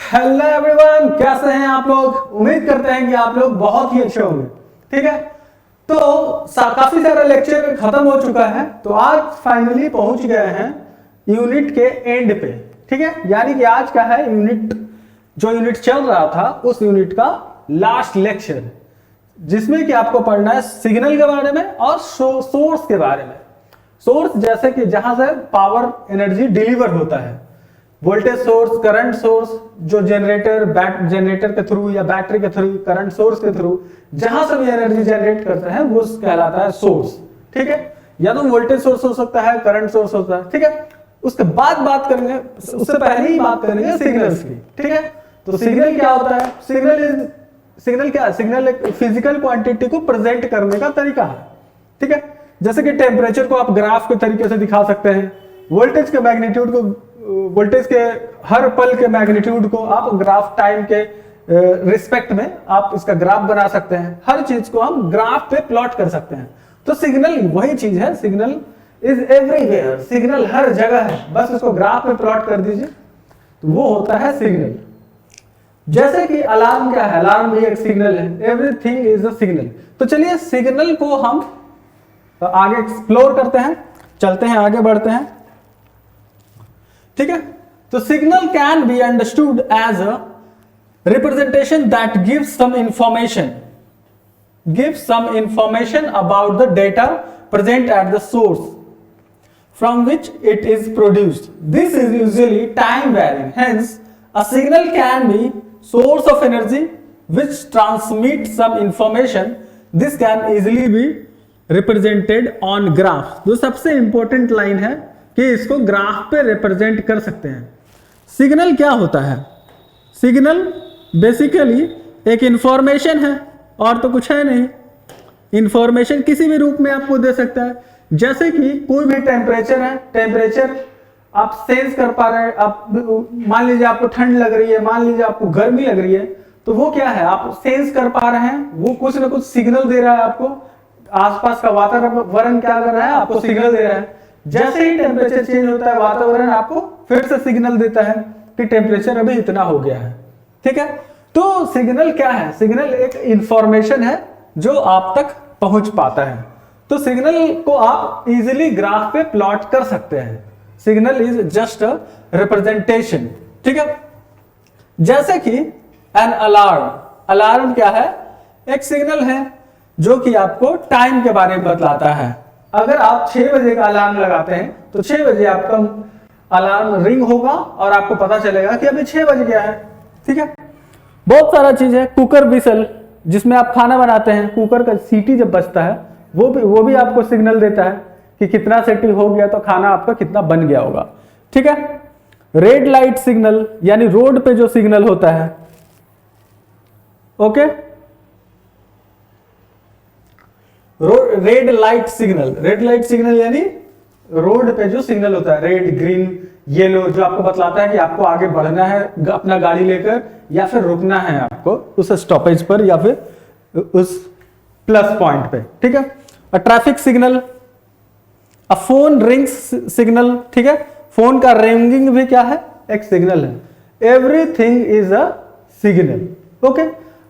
Hello everyone, कैसे हैं आप लोग। उम्मीद करते हैं कि आप लोग बहुत ही अच्छे होंगे। ठीक है, तो काफी सारा लेक्चर खत्म हो चुका है, तो आज फाइनली पहुंच गए हैं यूनिट के एंड पे। ठीक है, यानी कि आज का है जो यूनिट चल रहा था उस यूनिट का लास्ट लेक्चर, जिसमें कि आपको पढ़ना है सिग्नल के बारे में और सोर्स के बारे में। सोर्स जैसे कि जहां से पावर एनर्जी डिलीवर होता है, वोल्टेज सोर्स, करंट सोर्स, जो जनरेटर के थ्रू या बैटरी के थ्रू, करंट सोर्स के थ्रू जहां से भी एनर्जी जनरेट करते हैं वो कहलाता है सोर्स। ठीक है, या तो वोल्टेज सोर्स हो सकता है, करंट सोर्स होता है। ठीक है, उसके बाद बात करेंगे, उससे पहले ही बात करेंगे सिग्नल्स की। ठीक है, तो सिग्नल क्या होता है? सिग्नल क्या है? सिग्नल एक फिजिकल क्वांटिटी को प्रेजेंट करने का तरीका है। ठीक है, जैसे कि टेम्परेचर को आप ग्राफ के तरीके से दिखा सकते हैं, वोल्टेज के मैग्नीट्यूड को, वोल्टेज के हर पल के मैग्नीट्यूड को आप ग्राफ टाइम के रिस्पेक्ट में आप इसका ग्राफ बना सकते हैं। हर चीज को हम ग्राफ पे प्लॉट कर सकते हैं। तो सिग्नल वही चीज है, सिग्नल इज एवरीवेयर, सिग्नल हर जगह है, बस उसको ग्राफ पे प्लॉट कर दीजिए तो वो होता है सिग्नल। जैसे कि अलार्म क्या है? अलार्म भी एक सिग्नल है, एवरीथिंग इज अ सिग्नल। तो चलिए सिग्नल को हम आगे एक्सप्लोर करते हैं, चलते हैं, आगे बढ़ते हैं। ठीक है, तो signal can be understood as a representation that gives some information about the data present at the source from which it is produced. This is usually time varying, hence a signal can be source of energy which transmits some information. This can easily be represented on graph। जो सबसे important line है कि इसको graph पे represent कर सकते हैं। Signal क्या होता है? सिग्नल बेसिकली एक इंफॉर्मेशन है और तो कुछ है नहीं। इंफॉर्मेशन किसी भी रूप में आपको दे सकता है, जैसे कि कोई भी टेम्परेचर है, टेम्परेचर आप सेंस कर पा रहे हैं। आप मान लीजिए आपको ठंड लग रही है, मान लीजिए आपको गर्मी लग रही है, तो वो क्या है? आप सेंस कर पा रहे हैं, वो कुछ ना कुछ सिग्नल दे रहा है आपको। आसपास का वातावरण क्या कर रहा है? आपको सिग्नल दे रहा है। जैसे ही टेम्परेचर चेंज होता है, वातावरण आपको फिर से सिग्नल देता है कि टेम्परेचर अभी इतना हो गया है। ठीक है, तो सिग्नल क्या है? सिग्नल एक इंफॉर्मेशन है जो आप तक पहुंच पाता है। तो सिग्नल को आप इजीली ग्राफ पे प्लॉट कर सकते हैं। Signal is just a representation. ठीक है, जैसे कि एन अलार्म, अलार्म क्या है? एक सिग्नल है जो कि आपको टाइम के बारे में बतलाता है। अगर आप 6 बजे का अलार्म लगाते हैं तो 6 बजे आपका अलार्म रिंग होगा और आपको पता चलेगा कि अभी 6 बज गया है। ठीक है, बहुत सारा चीज है। कुकर विसल, जिसमें आप खाना बनाते हैं, कुकर का सीटी जब बजता है वो भी आपको सिग्नल देता है कि कितना सीटी हो गया, तो खाना आपका कितना बन गया होगा। ठीक है, रेड लाइट सिग्नल यानी रोड पे जो सिग्नल होता है। ओके, रेड लाइट सिग्नल यानी रोड पे जो सिग्नल होता है, रेड, ग्रीन, येलो, जो आपको बतलाता है कि आपको आगे बढ़ना है अपना गाड़ी लेकर या फिर रुकना है आपको उस स्टॉपेज पर या फिर उस प्लस पॉइंट पे। ठीक है, ट्रैफिक सिग्नल, अ फोन रिंग्स सिग्नल। ठीक है, फोन का रिंगिंग भी क्या है? एक सिग्नल है। Everything is a signal. Okay,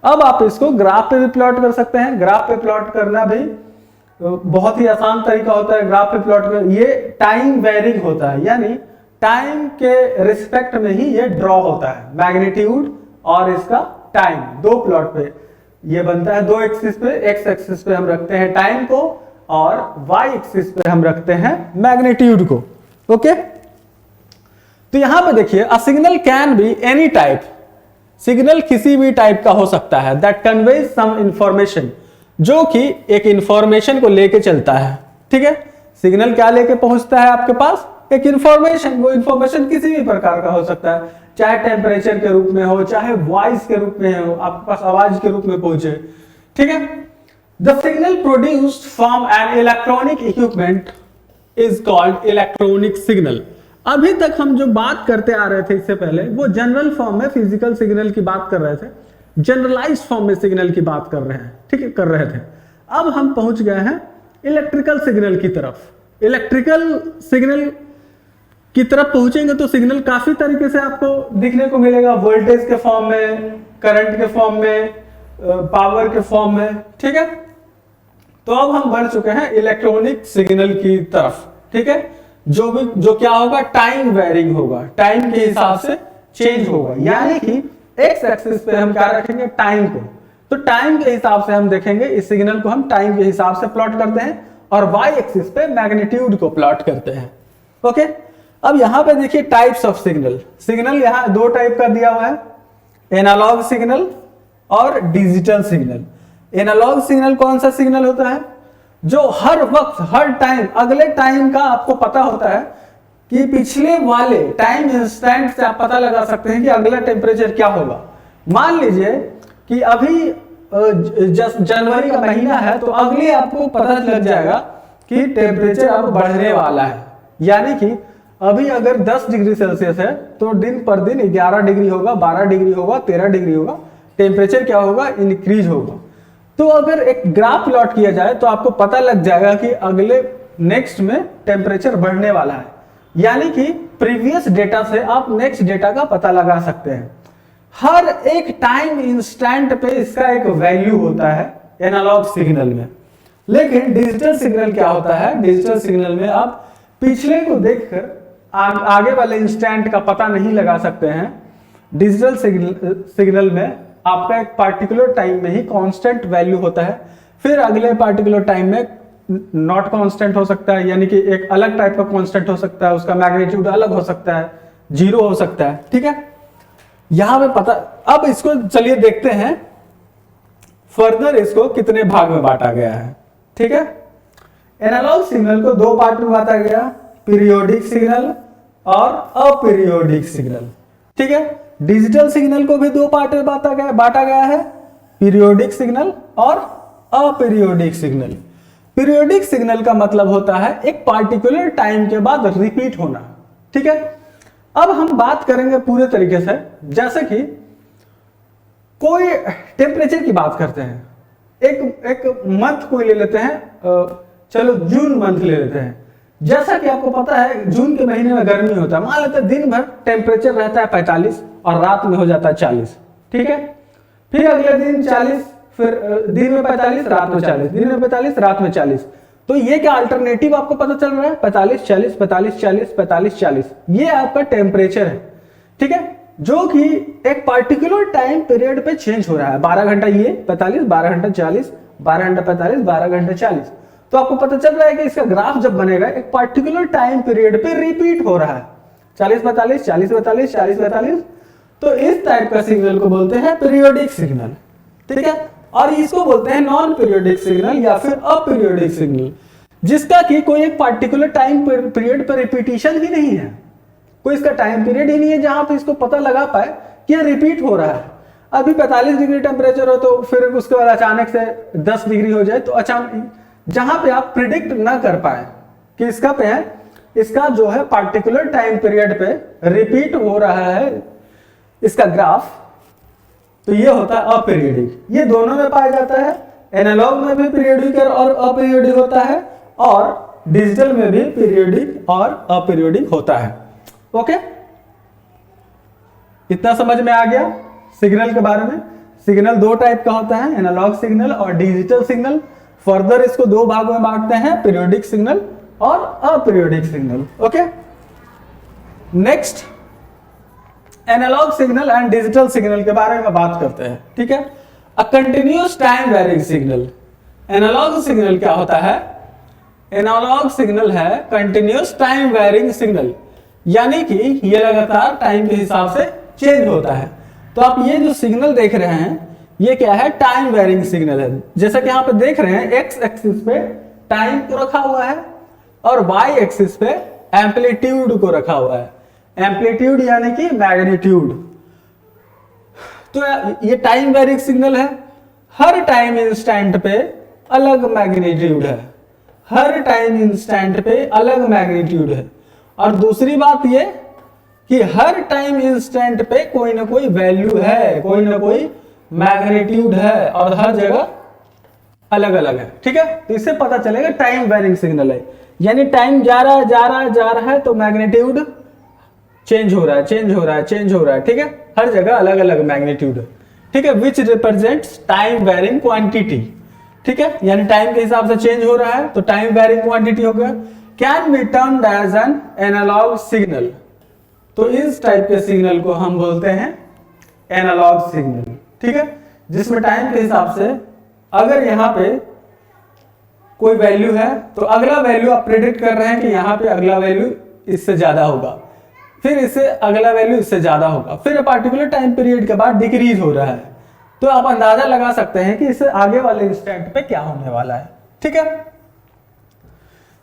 अब आप इसको ग्राफ पे भी प्लॉट कर सकते हैं। ग्राफ पे प्लॉट करना भी बहुत ही आसान तरीका होता है। ग्राफ पे प्लॉट कर, ये टाइम वेरिंग होता है, यानी टाइम के रिस्पेक्ट में ही ये ड्रॉ होता है। मैग्नीट्यूड और इसका टाइम, दो प्लॉट पे ये बनता है। दो एक्सिस पे, एक्स एक्सिस पे हम रखते हैं टाइम को और y एक्सिस पे हम रखते हैं मैग्नीट्यूड को। ओके, तो यहां पे देखिए, a signal can be any type. Signal किसी भी टाइप का हो सकता है। दैट कन्वेज सम इंफॉर्मेशन, जो कि एक इंफॉर्मेशन को लेके चलता है। ठीक है, सिग्नल क्या लेके पहुंचता है आपके पास? एक इंफॉर्मेशन। वो इंफॉर्मेशन किसी भी प्रकार का हो सकता है, चाहे टेम्परेचर के रूप में हो, चाहे वॉइस के रूप में हो, आपके पास आवाज के रूप में पहुंचे। ठीक है, The signal produced from an electronic equipment is called electronic signal। अभी तक हम जो बात करते आ रहे थे इससे पहले, वो जनरल फॉर्म में फिजिकल सिग्नल की बात कर रहे थे, जनरलाइज्ड फॉर्म में सिग्नल की बात कर रहे हैं। ठीक है, कर रहे थे। अब हम पहुंच गए हैं इलेक्ट्रिकल सिग्नल की तरफ। इलेक्ट्रिकल सिग्नल की तरफ पहुंचेंगे तो सिग्नल काफी तरीके से आपको दिखने को मिलेगा, वोल्टेज के फॉर्म में, करंट के फॉर्म में, पावर के फॉर्म में, ठीक है। तो अब हम बढ़ चुके हैं इलेक्ट्रॉनिक सिग्नल की तरफ, ठीक है, जो क्या होगा, टाइम वेरिंग होगा, टाइम के हिसाब से चेंज होगा। यानी कि एक्स एक्सिस पे हम क्या रखेंगे, टाइम को, तो टाइम के हिसाब से हम देखेंगे, इस सिग्नल को हम टाइम के हिसाब से प्लॉट करते हैं, और वाई एक्सिस पे मैग्नीट्यूड को प्लॉट करते हैं। ओके, अब यहां पे देखिए टाइप्स ऑफ सिग्नल, सिग्नल यहां दो टाइप का दिया हुआ है, एनालॉग सिग्नल और डिजिटल सिग्नल। एनालॉग सिग्नल कौन सा सिग्नल होता है, जो हर वक्त, हर टाइम, अगले टाइम का आपको पता होता है कि पिछले वाले टाइम इंस्टेंट से आप पता लगा सकते हैं कि अगला टेम्परेचर क्या होगा। मान लीजिए कि अभी जनवरी का महीना है, तो अगले आपको पता लग जाएगा कि टेम्परेचर अब बढ़ने वाला है। यानी कि अभी अगर 10 डिग्री सेल्सियस है तो दिन पर दिन 11 डिग्री होगा, 12 डिग्री होगा, 13 डिग्री होगा, टेम्परेचर क्या होगा, इंक्रीज होगा। तो अगर एक ग्राफ प्लॉट किया जाए तो आपको पता लग जाएगा कि अगले नेक्स्ट में टेम्परेचर बढ़ने वाला है। यानी कि प्रीवियस डेटा से आप नेक्स्ट डेटा का पता लगा सकते हैं। हर एक टाइम इंस्टेंट पे इसका एक वैल्यू होता है एनालॉग सिग्नल में। लेकिन डिजिटल सिग्नल क्या होता है, डिजिटल सिग्नल में आप पिछले को देखकर आगे वाले इंस्टेंट का पता नहीं लगा सकते हैं। डिजिटल सिग्नल में आपका एक पार्टिकुलर टाइम में ही कांस्टेंट वैल्यू होता है, फिर अगले पार्टिकुलर टाइम में नॉट कांस्टेंट हो सकता है, यानी कि एक अलग टाइप का कांस्टेंट हो सकता है, उसका मैग्नीट्यूड अलग हो सकता है, 0 हो सकता है, ठीक है। यहां पे पता, अब इसको चलिए देखते हैं फर्दर इसको कितने भाग में बांटा गया है, ठीक है। एनालॉग सिग्नल को दो पार्ट में बांटा गया, पीरियोडिक सिग्नल और अपीरियोडिक सिग्नल, ठीक है। डिजिटल सिग्नल को भी दो पार्ट में बांटा गया है, पीरियोडिक सिग्नल और अपीरियोडिक सिग्नल। पीरियोडिक सिग्नल का मतलब होता है एक पार्टिकुलर टाइम के बाद रिपीट होना, ठीक है। अब हम बात करेंगे पूरे तरीके से, जैसे कि कोई टेम्परेचर की बात करते हैं, एक मंथ कोई ले लेते हैं, चलो जून मंथ ले लेते हैं। जैसा कि आपको पता है जून के महीने में गर्मी होता है, मान लेते हैं दिन भर टेम्परेचर रहता है 45 और रात में हो जाता है 40, ठीक है। फिर अगले दिन 40, फिर दिन में 45, रात में 40, दिन में 45, रात में 40। तो ये क्या अल्टरनेटिव आपको पता चल रहा है, 45 40 45 40 45 40, ये आपका टेम्परेचर है, ठीक है, जो कि एक पार्टिकुलर टाइम पीरियड पे चेंज हो रहा है। 12 घंटा ये 45, 12 घंटा 40, 12 घंटा 45, 12 घंटा 40। तो आपको पता चल रहा है कि इसका ग्राफ जब बनेगा एक पार्टिकुलर टाइम पीरियड पे रिपीट हो रहा है, 40 45 40 45 40 45। तो इस टाइप का सिग्नल को बोलते हैं पीरियोडिक सिग्नल, ठीक है। और इसको बोलते हैं नॉन पीरियोडिक सिग्नल या फिर अपीरियोडिक सिग्नल, जिसका कि कोई एक पार्टिकुलर टाइम पीरियड पर रिपीटिशन ही नहीं है, कोई इसका टाइम पीरियड ही नहीं है जहां पे इसको पता लगा पाए कि यह रिपीट हो रहा है। अभी 45 डिग्री टेम्परेचर हो तो फिर उसके बाद अचानक से 10 डिग्री हो जाए, तो अचानक जहां पे आप प्रिडिक्ट ना कर पाए कि इसका पे है, इसका जो है पार्टिकुलर टाइम पीरियड पे रिपीट हो रहा है इसका ग्राफ, तो ये होता है अपीरियोडिक। ये दोनों में पाया जाता है, एनालॉग में भी पीरियोडिक और अपीरियोडिक होता है, और डिजिटल में भी पीरियोडिक और अपीरियोडिक होता है। ओके, इतना समझ में आ गया सिग्नल के बारे में। सिग्नल दो टाइप का होता है, एनालॉग सिग्नल और डिजिटल सिग्नल। फर्दर इसको दो भागों में बांटते हैं, पीरियोडिक सिग्नल और aperiodic signal. Okay, next analogue signal and digital signal के बारे में बात करते हैं, ठीक है। A continuous time varying signal. Analogue signal क्या होता है, एनालॉग सिग्नल है कंटिन्यूअस टाइम वेरिंग सिग्नल, यानी कि ये लगातार टाइम के हिसाब से चेंज होता है। तो आप ये जो सिग्नल देख रहे हैं ये क्या है, टाइम वेरिंग सिग्नल है। जैसा कि यहाँ पे देख रहे हैं एक्स एक्सिस पे टाइम को रखा हुआ है और वाई एक्सिस पे एम्पलीट्यूड को रखा हुआ है। एम्पलीट्यूड यानी कि मैग्नीट्यूड। तो ये टाइम वेरिंग सिग्नल है, हर टाइम इंस्टेंट पे अलग मैग्नीट्यूड है, हर टाइम इंस्टेंट पे अलग मैग्नीट्यूड है। और दूसरी बात ये कि हर टाइम इंस्टेंट पे कोई ना कोई वैल्यू है, कोई ना कोई मैग्नीट्यूड है, और हर जगह अलग अलग है, ठीक है। तो इससे पता चलेगा टाइम वेरिंग सिग्नल है, यानी टाइम जा रहा है तो मैग्नीट्यूड चेंज हो रहा है, चेंज हो रहा है, चेंज हो रहा है, ठीक है, हर जगह अलग अलग मैग्नीट्यूड है, ठीक है, which represents time varying quantity, ठीक है, यानी टाइम के हिसाब से चेंज हो रहा है तो टाइम वेरिंग क्वांटिटी हो गया। Can be termed as an analogue signal, तो इस टाइप के सिग्नल को हम बोलते हैं एनालॉग सिग्नल, ठीक है, जिसमें टाइम के हिसाब से अगर यहाँ पे कोई वैल्यू है तो अगला वैल्यू आप प्रेडिक्ट कर रहे हैं कि यहाँ पे अगला वैल्यू इससे ज्यादा होगा, फिर इससे अगला वैल्यू इससे ज्यादा होगा, फिर पार्टिकुलर टाइम पीरियड के बाद डिक्रीज हो रहा है, तो आप अंदाजा लगा सकते हैं कि इससे आगे वाले इंस्टेंट पे क्या होने वाला है, ठीक है।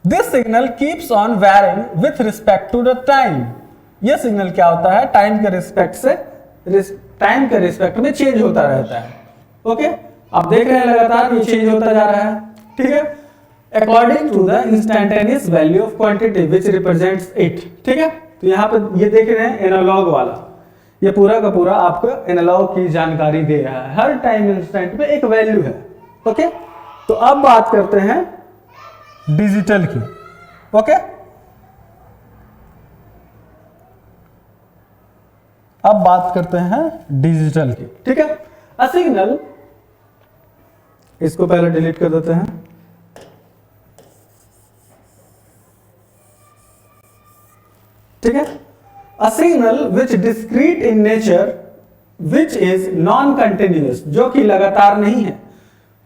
This signal keeps on varying with respect to the time, यह सिग्नल क्या होता है, टाइम के रिस्पेक्ट से टाइम के रिस्पेक्ट में चेंज होता रहता है, ओके, आप देख रहे हैं लगातार ये चेंज होता जा रहा है, ठीक है, according to the instantaneous value of quantity which represents it, ठीक है, तो यहाँ पे ये देख रहे हैं एनालॉग वाला, ये पूरा का पूरा आपको एनालॉग की जानकारी दे रहा है, हर टाइम इंस्टेंट पे एक वैल्यू है, ओके। तो अब बात करते हैं डिजिटल की, ओके, अब बात करते हैं डिजिटल की, ठीक है। अ सिग्नल, इसको पहले डिलीट कर देते हैं, ठीक है। A signal which discrete in nature which is non continuous, जो कि लगातार नहीं है,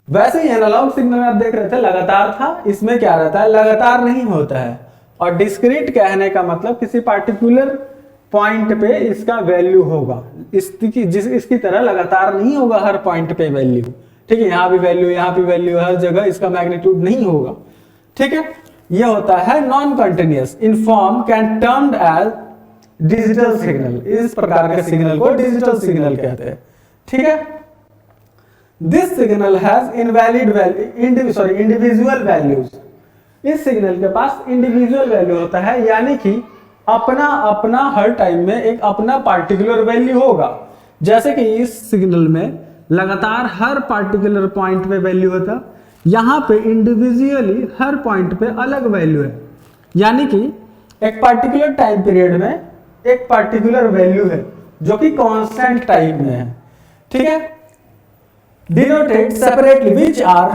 वैसे ही एनालॉग सिग्नल में आप देख रहे थे लगातार था, इसमें क्या रहता है, लगातार नहीं होता है, और डिस्क्रीट कहने का मतलब किसी पार्टिकुलर पॉइंट पे इसका वैल्यू होगा, इसकी तरह लगातार नहीं होगा हर पॉइंट पे वैल्यू, ठीक है, यहाँ भी वैल्यू, यहाँ भी वैल्यू, हर जगह इसका मैग्नीट्यूड नहीं होगा, ठीक है, यह होता है non continuous, in form can termed as digital signal, इस प्रकार के सिग्नल को डिजिटल सिग्नल कहते हैं, ठीक है। This signal has invalid value individual values, इस सिग्नल के पास इंडिविजुअल वैल्यू होता है, यानी कि अपना अपना हर टाइम में एक अपना पार्टिकुलर वैल्यू होगा, जैसे कि इस सिग्नल में लगातार हर पार्टिकुलर पॉइंट पे वैल्यू होता, यहां पे इंडिविजुअली हर पॉइंट पे अलग वैल्यू है, यानी कि एक पार्टिकुलर टाइम पीरियड में एक पार्टिकुलर वैल्यू है जो कि कांस्टेंट टाइम में है, ठीक है, denoted separately which are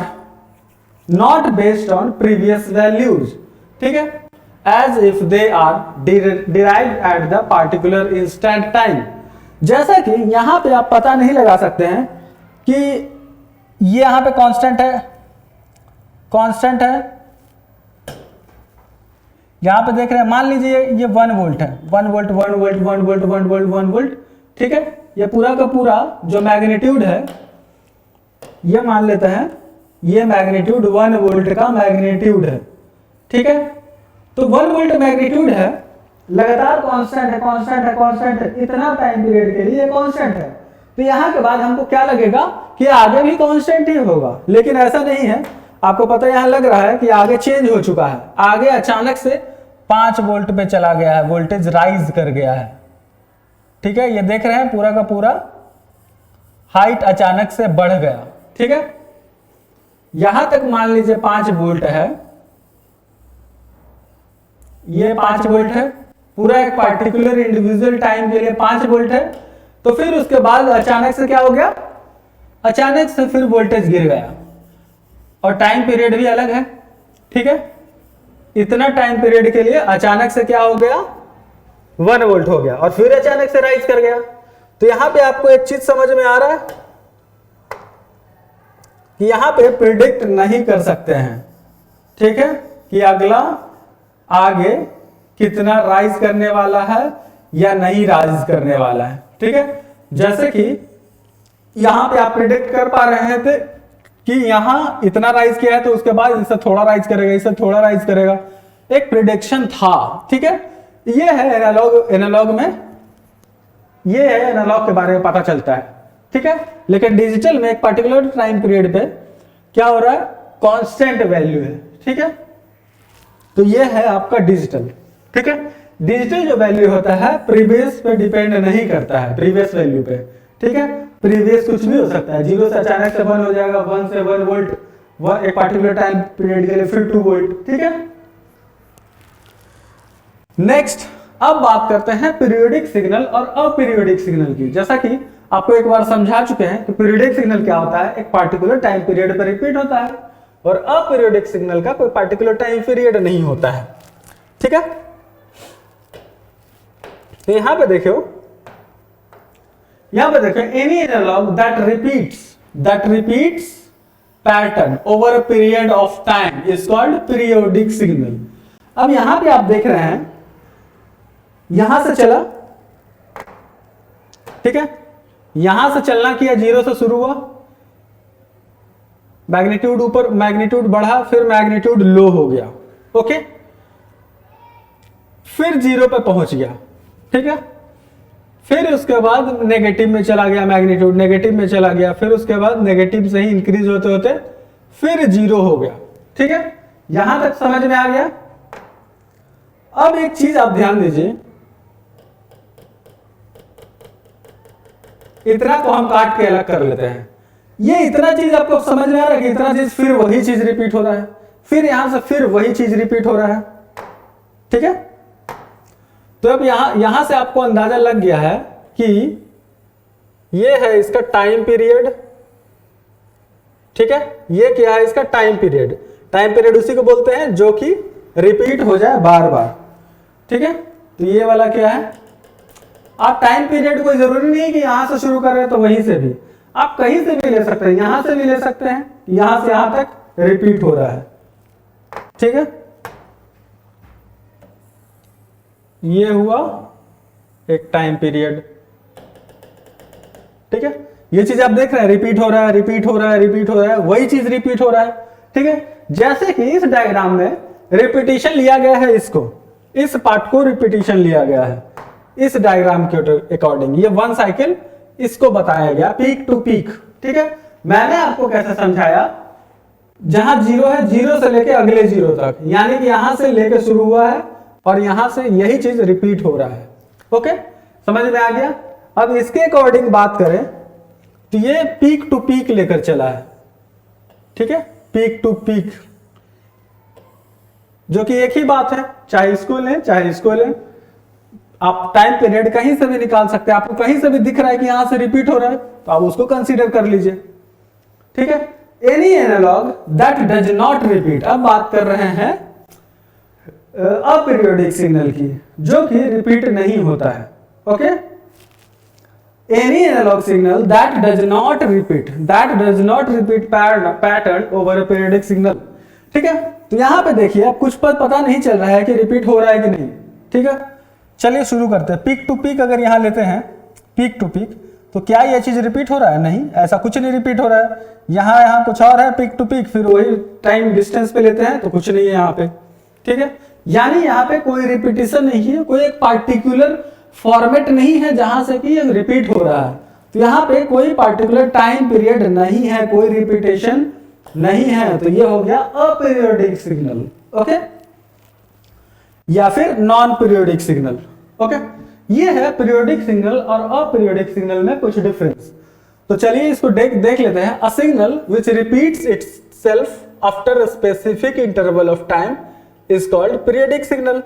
not based on previous values, ठीक है, as if they are derived at the particular instant time, जैसा कि यहां पे आप पता नहीं लगा सकते हैं कि ये यहां पे कांस्टेंट है, कांस्टेंट है, यहां पे देख रहे हैं, मान लीजिए ये 1 वोल्ट है, 1 volt 1 volt 1 volt 1 volt 1 volt, ठीक है, ये पूरा का पूरा जो मैग्नीट्यूड है, ये मान लेते हैं ये मैग्नीट्यूड 1 वोल्ट का मैग्नीट्यूड है, ठीक है, तो 1 वोल्ट मैग्नीट्यूड है, लगातार कांस्टेंट है, कांस्टेंट है, कांस्टेंट है, इतना टाइम पीरियड के लिए कांस्टेंट है, तो यहां के बाद हमको क्या लगेगा कि आगे भी कांस्टेंट ही होगा, लेकिन ऐसा नहीं है, आपको पता यहां लग रहा है कि आगे चेंज हो चुका है, आगे अचानक से 5 वोल्ट पे चला गया है, वोल्टेज राइज कर गया है, ठीक है, ये देख रहे हैं पूरा का पूरा हाइट अचानक से बढ़ गया, ठीक है, यहां तक मान लीजिए 5 वोल्ट है, ये 5 वोल्ट है, पूरा एक पार्टिकुलर इंडिविजुअल टाइम के लिए 5 वोल्ट है, तो फिर उसके बाद अचानक से क्या हो गया, अचानक से फिर वोल्टेज गिर गया, और टाइम पीरियड भी अलग है, ठीक है, इतना टाइम पीरियड के लिए अचानक से क्या हो गया, 1 वोल्ट हो गया, और फिर अचानक से राइज कर गया, तो यहां पे आपको एक चीज समझ में आ रहा है कि यहां पे प्रिडिक्ट नहीं कर सकते हैं, ठीक है, कि अगला आगे कितना राइज करने वाला है या नहीं राइज करने वाला है, ठीक है, जैसे कि यहां पे आप प्रिडिक्ट कर पा रहे थे कि यहां इतना राइज किया है तो उसके बाद इससे थोड़ा राइज करेगा, इससे थोड़ा राइज करेगा, एक प्रिडिक्शन था, ठीक है, ये है एनालॉग में, ये है एनालॉग के बारे में पता चलता है, ठीक है, लेकिन डिजिटल में एक पर्टिकुलर टाइम पीरियड पे क्या हो रहा है, कांस्टेंट वैल्यू है, ठीक है, तो ये है आपका डिजिटल, ठीक है, डिजिटल जो वैल्यू होता है प्रीवियस पे डिपेंड नहीं करता है, प्रीवियस वैल्यू पे, ठीक है, प्रीवियस कुछ भी हो सकता है, 0 से अचानक से 1 हो जाएगा, 1 से 1 वोल्ट, एक पार्टिकुलर टाइम पीरियड के लिए फिर 2 वोल्ट, ठीक है। नेक्स्ट, अब बात करते हैं पीरियोडिक सिग्नल और अपीरियोडिक सिग्नल की। जैसा कि आपको एक बार समझा चुके हैं कि पीरियोडिक सिग्नल क्या होता है, एक पार्टिकुलर टाइम पीरियड पर रिपीट होता है, और अपीरियोडिक सिग्नल का कोई पार्टिकुलर टाइम पीरियड नहीं होता है। ठीक है, तो यहां पे देखो, any analogue that repeats pattern over a period of time is called periodic signal. अब यहां पे आप देख रहे हैं, यहां से चला, ठीक है, यहां से चलना किया, जीरो से शुरू हुआ, मैग्नीट्यूड ऊपर, मैग्नीट्यूड बढ़ा, फिर मैग्नीट्यूड लो हो गया, ओके, फिर जीरो पे पहुंच गया, ठीक है, फिर उसके बाद नेगेटिव में चला गया, मैग्नीट्यूड नेगेटिव में चला गया, फिर उसके बाद नेगेटिव से ही इंक्रीज होते होते फिर जीरो हो गया। ठीक है, यहां तक समझ में आ गया। अब एक चीज आप ध्यान दीजिए, इतना को हम काट के अलग कर लेते हैं। ये इतना चीज आपको समझ में आ रहा है कि इतना चीज फिर वही चीज रिपीट हो रहा है, फिर यहां से फिर वही चीज रिपीट हो रहा है। ठीक है, तो अब यहां से आपको अंदाजा लग गया है कि ये है इसका टाइम पीरियड। ठीक है, ये क्या है इसका टाइम पीरियड। टाइम पीरियड उसी को बोलते हैं जो कि रिपीट हो जाए बार बार। ठीक है, तो ये वाला क्या है, आप टाइम पीरियड कोई जरूरी नहीं कि यहां से शुरू कर रहे हैं तो वहीं से भी, आप कहीं से भी ले सकते हैं, यहां से भी ले सकते हैं, यहां से यहां तक रिपीट हो रहा है। ठीक है, ये हुआ एक टाइम पीरियड। ठीक है, ये चीज आप देख रहे हैं, रिपीट हो रहा है, रिपीट हो रहा है, रिपीट हो रहा है, वही चीज रिपीट हो रहा है। ठीक है, जैसे कि इस डायग्राम में रिपीटिशन लिया गया है, इसको, इस पार्ट को रिपीटिशन लिया गया है इस डायग्राम के अकॉर्डिंग, ये वन साइकिल इसको बताया गया पीक टू पीक। ठीक है, मैंने आपको कैसे समझाया, जहां जीरो है, जीरो से लेके अगले जीरो तक, यानी कि यहां से लेके शुरू हुआ है और यहां से यही चीज रिपीट हो रहा है। ओके, समझ में आ गया। अब इसके अकॉर्डिंग बात करें तो ये पीक टू पीक लेकर चला है। ठीक है, पीक टू पीक, जो कि एक ही बात है, चाहे इसको लें चाहे इसको लें, आप टाइम पीरियड कहीं से भी निकाल सकते हैं। आपको कहीं से भी दिख रहा है कि यहां से रिपीट हो रहा है तो आप उसको कंसीडर कर लीजिए। ठीक है, any analogue that does not repeat, अब बात कर रहे हैं अपीरियोडिक सिग्नल की, जो कि रिपीट नहीं होता है। Okay, any analogue signal that does not repeat pattern over a periodic signal. ठीक है, तो यहां पे देखिए, अब कुछ पर पता नहीं चल रहा है कि रिपीट हो रहा है कि नहीं। ठीक है, चलिए शुरू करते हैं। पीक टू पीक अगर यहां लेते हैं, पीक टू पीक, तो क्या यह चीज रिपीट हो रहा है? नहीं, ऐसा कुछ नहीं रिपीट हो रहा है। यहां कुछ और है पीक टू पीक, फिर वही टाइम डिस्टेंस पे लेते हैं तो कुछ नहीं है यहां पे। ठीक है, यानी यहां पे कोई रिपीटिशन नहीं है, कोई एक पार्टिकुलर फॉर्मेट नहीं है जहां से कि रिपीट हो रहा है। तो यहां पे कोई पार्टिकुलर टाइम पीरियड नहीं है, कोई रिपीटेशन नहीं है, तो ये हो गया अपीरियोडिक सिग्नल। ओके, या फिर नॉन पीरियोडिक सिग्नल। ओके, ये है पीरियोडिक सिग्नल और अपीरियोडिक सिग्नल में कुछ डिफरेंस। तो चलिए इसको देख लेते हैं। A signal which repeats itself after a specific interval of time is called periodic signal.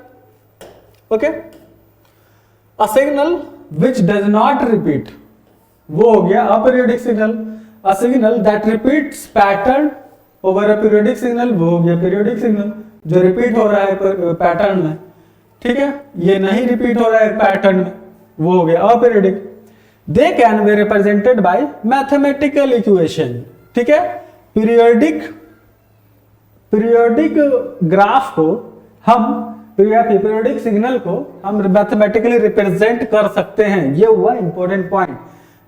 Okay, a signal which does not repeat, वो हो गया aperiodic signal. A signal that repeats pattern over a periodic signal, वो हो गया periodic signal, जो repeat हो रहा है पैटर्न में। ठीक है, ये नहीं रिपीट हो रहा है पैटर्न में, वो हो गया aperiodic. They can be represented by mathematical equation. ठीक है, पीरियोडिक ग्राफ को हम, पीरियोडिक सिग्नल को हम मैथमेटिकली रिप्रेजेंट कर सकते हैं। ये हुआ इंपॉर्टेंट पॉइंट,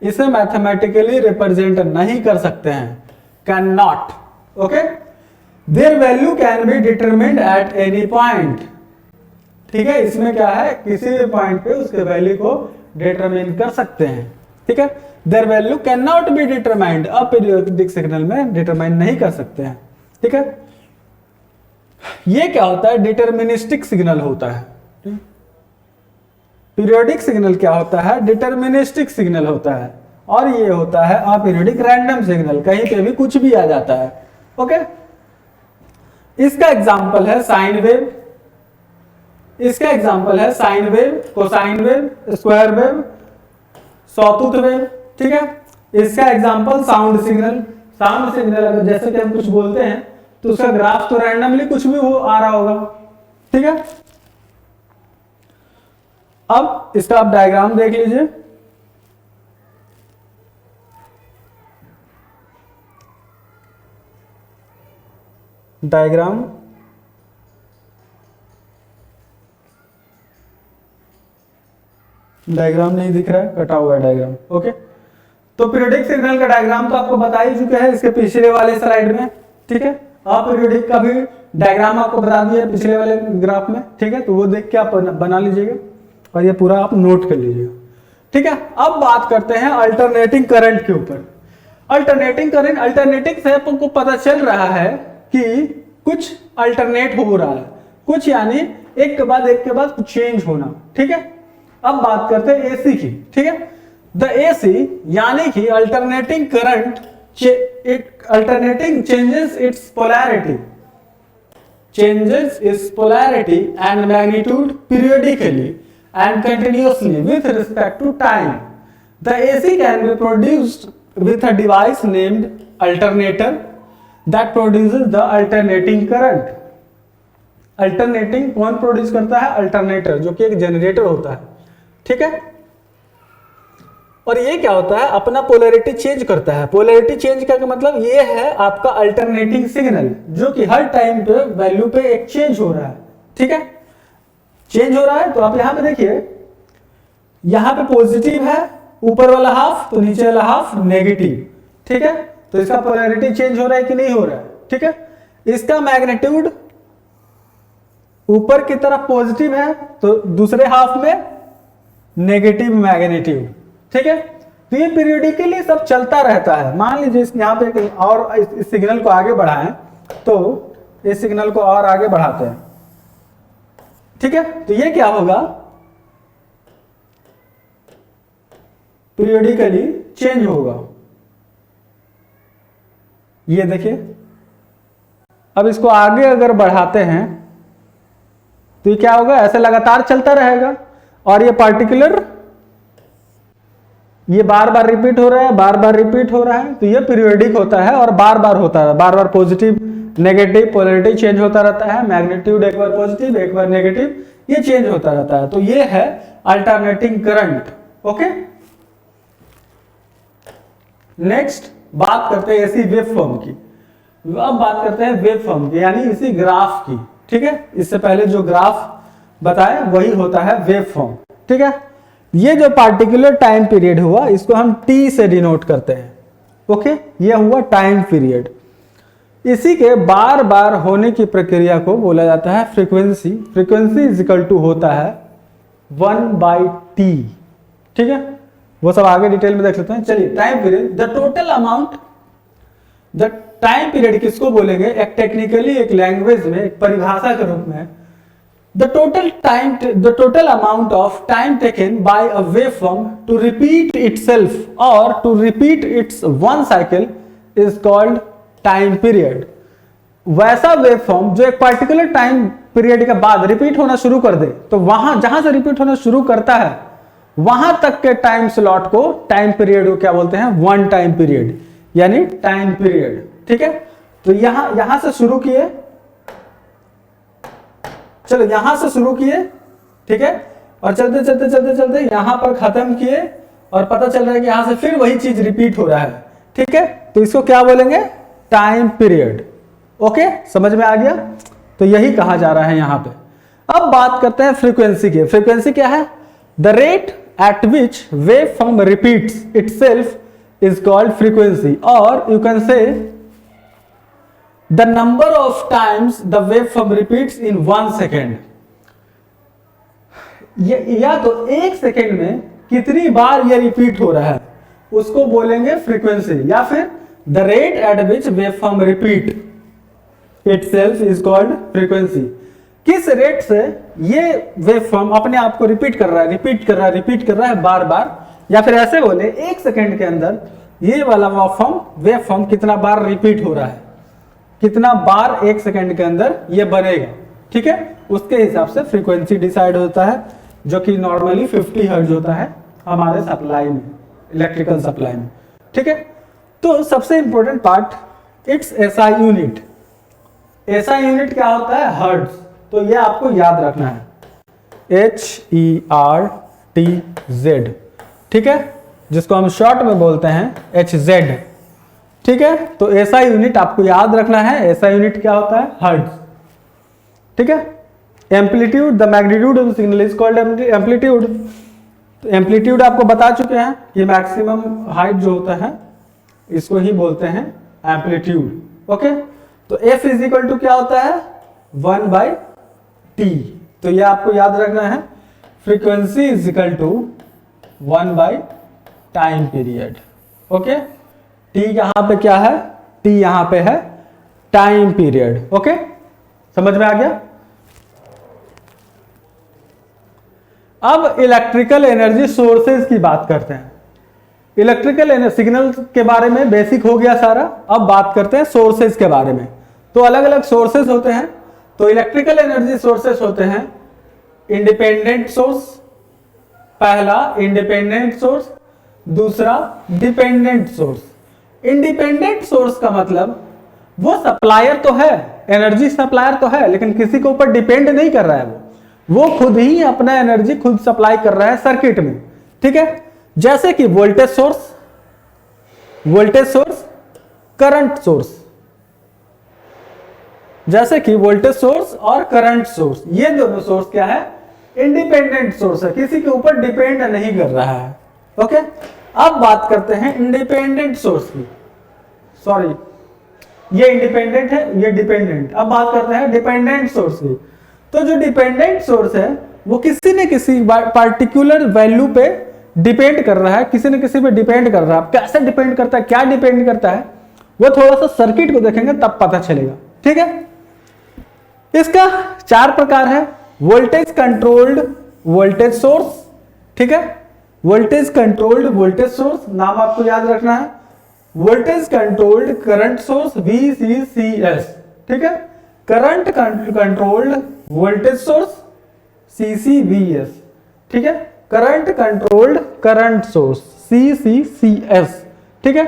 इसे मैथमेटिकली रिप्रेजेंट नहीं कर सकते हैं, can not. Okay, their value can be determined at any point. ठीक है, इसमें क्या है, किसी भी पॉइंट पे उसके वैल्यू को डिटरमिन कर सकते हैं। ठीक है, their value can not be determined, aperiodic signal में डिटरमाइन नहीं कर सकते हैं। ठीक है, ये क्या होता है, डिटरमिनिस्टिक सिग्नल होता है। पीरियोडिक सिग्नल क्या होता है, डिटरमिनिस्टिक सिग्नल होता है, और ये होता है अपीरियोडिक रैंडम सिग्नल, कहीं पे भी कुछ भी आ जाता है। ओके, इसका एग्जांपल है साइन वेव, इसका एग्जांपल है sine wave, cosine wave, square wave, sawtooth wave, ठीक है। इसका example sound signal. Sound signal अगर जैसे कि हम कुछ बोलते हैं तो उसका ग्राफ तो रैंडमली कुछ भी हो आ रहा होगा, ठीक है। अब इसका आप डायग्राम देख लीजिए। डायग्राम नहीं दिख रहा है, कटा हुआ है डायग्राम, ओके। तो पीरियोडिक सिग्नल का डायग्राम तो आपको बता ही चुके हैं इसके पिछले वाले स्लाइड में, ठीक है। आप पीरियोडिक का भी डायग्राम आपको बता दिया पिछले वाले ग्राफ में, ठीक है। तो वो देख के आप बना लीजिएगा और ये पूरा आप नोट कर लीजिएगा, ठीक है। अब बात करते हैं अल्टरनेटिंग करंट के ऊपर। अल्टरनेटिंग करंट, अल्टरनेटिंग से आपको पता चल रहा है कि कुछ अल्टरनेट हो रहा है, कुछ यानी एक के बाद कुछ चेंज होना, ठीक है। अब बात करते हैं एसी की, ठीक है। द एसी यानी कि alternating current, alternating changes it's polarity and magnitude periodically and continuously with respect to time. The AC can be produced with a device named alternator that produces the alternating current. Alternating कौन produce करता है? Alternator, जो कि एक generator होता है, ठीक है। और ये क्या होता है? अपना पोलैरिटी चेंज करता है। पोलैरिटी चेंज का मतलब ये है आपका अल्टरनेटिंग सिग्नल, जो कि हर टाइम पे वैल्यू पे एक चेंज हो रहा है, ठीक है। चेंज हो रहा है तो आप यहां पे देखिए, यहां पे पॉजिटिव है ऊपर वाला हाफ, तो नीचे वाला हाफ नेगेटिव, ठीक है। तो इसका पोलैरिटी चेंज हो रहा है कि नहीं हो रहा है, ठीक है। इसका मैग्नीट्यूड ऊपर की तरफ पॉजिटिव है तो दूसरे हाफ में नेगेटिव मैग्नीट्यूड, ठीक है। तो ये पीरियडिकली सब चलता रहता है। मान लीजिए यहाँ पे और इस सिग्नल को आगे बढ़ाएं, तो इस सिग्नल को और आगे बढ़ाते हैं, ठीक है। तो ये क्या होगा? पीरियडिकली चेंज होगा। ये देखिए, अब इसको आगे अगर बढ़ाते हैं तो ये क्या होगा? ऐसे लगातार चलता रहेगा और ये पार्टिकुलर ये बार बार रिपीट हो रहा है, बार बार रिपीट हो रहा है। तो ये पीरियोडिक होता है और बार बार होता है, बार बार पॉजिटिव नेगेटिव पोलैरिटी चेंज होता रहता है। मैग्नीट्यूड एक बार पॉजिटिव एक बार नेगेटिव, ये चेंज होता रहता है। तो ये है अल्टरनेटिंग करंट, ओके। नेक्स्ट बात करते हैं ऐसी वेव फॉर्म की। अब बात करते हैं वेव फॉर्म की, यानी इसी ग्राफ की, ठीक है। इससे पहले जो ग्राफ बताए वही होता है वेव फॉर्म, ठीक है। ये जो पार्टिकुलर टाइम पीरियड हुआ, इसको हम टी से डिनोट करते हैं, ओके। ये हुआ टाइम पीरियड। इसी के बार बार होने की प्रक्रिया को बोला जाता है frequency. Frequency is equal to होता है 1/t, ठीक है। वो सब आगे डिटेल में देख सकते हैं। चलिए, time period, the total amount, the time period किसको बोलेंगे? एक टेक्निकली, एक लैंग्वेज में, एक परिभाषा के रूप में, the total amount of time taken by a waveform to repeat itself or to repeat its one cycle is called time period. वैसा वेवफॉर्म जो एक पर्टिकुलर टाइम पीरियड के बाद रिपीट होना शुरू कर दे, तो वहां जहां से रिपीट होना शुरू करता है वहां तक के टाइम स्लॉट को टाइम पीरियड को क्या बोलते हैं? वन टाइम पीरियड, यानी टाइम पीरियड, ठीक है। तो यहां से शुरू किए, चलो यहां से शुरू किए, ठीक है, और चलते चलते चलते चलते यहां पर खत्म किए और पता चल रहा है कि यहां से फिर वही चीज रिपीट हो रहा है, ठीक है। तो इसको क्या बोलेंगे? Time period, okay. समझ में आ गया? तो यही कहा जा रहा है यहां पे। अब बात करते हैं फ्रीक्वेंसी की। फ्रीक्वेंसी क्या है? The rate at which wave form repeats itself is called frequency, और you can say the number of times the waveform repeats in 1 second. या तो 1 सेकेंड में कितनी बार ये रिपीट हो रहा है उसको बोलेंगे फ्रीक्वेंसी, या फिर the rate at which waveform repeat itself is called frequency. किस रेट से ये वेवफॉर्म अपने आप को रिपीट कर रहा है बार बार, या फिर ऐसे बोले 1 सेकेंड के अंदर ये वाला वेवफॉर्म कितना बार रिपीट हो रहा है, कितना बार 1 सेकेंड के अंदर ये बनेगा, ठीक है, उसके हिसाब से फ्रीक्वेंसी डिसाइड होता है, जो कि नॉर्मली 50 हर्ट्ज होता है हमारे सप्लाई में, इलेक्ट्रिकल सप्लाई में। ठीक है, तो सबसे important part it's SI unit. SI unit क्या होता है? हर्ट्ज। तो ये आपको याद रखना है, HERTZ। ठीक है, जिसको हम शॉर्ट में बोलते हैं HZ। ठीक है, तो एसआई यूनिट आपको याद रखना है। एसआई यूनिट क्या होता है? हर्ट्ज। ठीक है, amplitude, the magnitude of the signal is called amplitude. तो एम्पलीट्यूड आपको बता चुके हैं कि मैक्सिमम हाइट जो होता है इसको ही बोलते हैं एम्पलीट्यूड। ओके, तो F इज इक्वल टू क्या होता है? 1/T। तो ये आपको याद रखना है, फ्रीक्वेंसी इज इक्वल टू 1/टाइम पीरियड। ओके, T यहां पे क्या है? T यहां पे है टाइम पीरियड। ओके, समझ में आ गया? अब इलेक्ट्रिकल एनर्जी सोर्सेज की बात करते हैं। इलेक्ट्रिकल सिग्नल के बारे में बेसिक हो गया सारा। अब बात करते हैं सोर्सेज के बारे में। तो अलग अलग सोर्सेज होते हैं। तो इलेक्ट्रिकल एनर्जी सोर्सेज होते हैं इंडिपेंडेंट सोर्स, पहला इंडिपेंडेंट सोर्स, दूसरा डिपेंडेंट सोर्स। इंडिपेंडेंट सोर्स का मतलब वो सप्लायर तो है, एनर्जी सप्लायर तो है, लेकिन किसी के ऊपर डिपेंड नहीं कर रहा है। वो खुद ही अपना एनर्जी खुद सप्लाई कर रहा है सर्किट में। ठीक है, जैसे कि वोल्टेज सोर्स, करंट सोर्स, जैसे कि वोल्टेज सोर्स और करंट सोर्स, ये दोनों सोर्स क्या है? इंडिपेंडेंट सोर्स है, किसी के ऊपर डिपेंड नहीं कर रहा है। ओके, अब बात करते हैं इंडिपेंडेंट सोर्स की। सॉरी, ये इंडिपेंडेंट है, ये डिपेंडेंट। अब बात करते हैं डिपेंडेंट सोर्स की। तो जो डिपेंडेंट सोर्स है वो किसी न किसी पार्टिकुलर वैल्यू पे डिपेंड कर रहा है, किसी न किसी पे डिपेंड कर रहा है। कैसे डिपेंड करता है, क्या डिपेंड करता है, वो थोड़ा सा सर्किट को देखेंगे तब पता चलेगा। ठीक है, इसका 4 प्रकार है। Voltage controlled voltage source. ठीक है, वोल्टेज कंट्रोल्ड वोल्टेज सोर्स, नाम आपको याद रखना है। Voltage controlled current source, VCCS। ठीक है, current controlled voltage source, CCVS। ठीक है, current controlled current source, CCCS। ठीक है,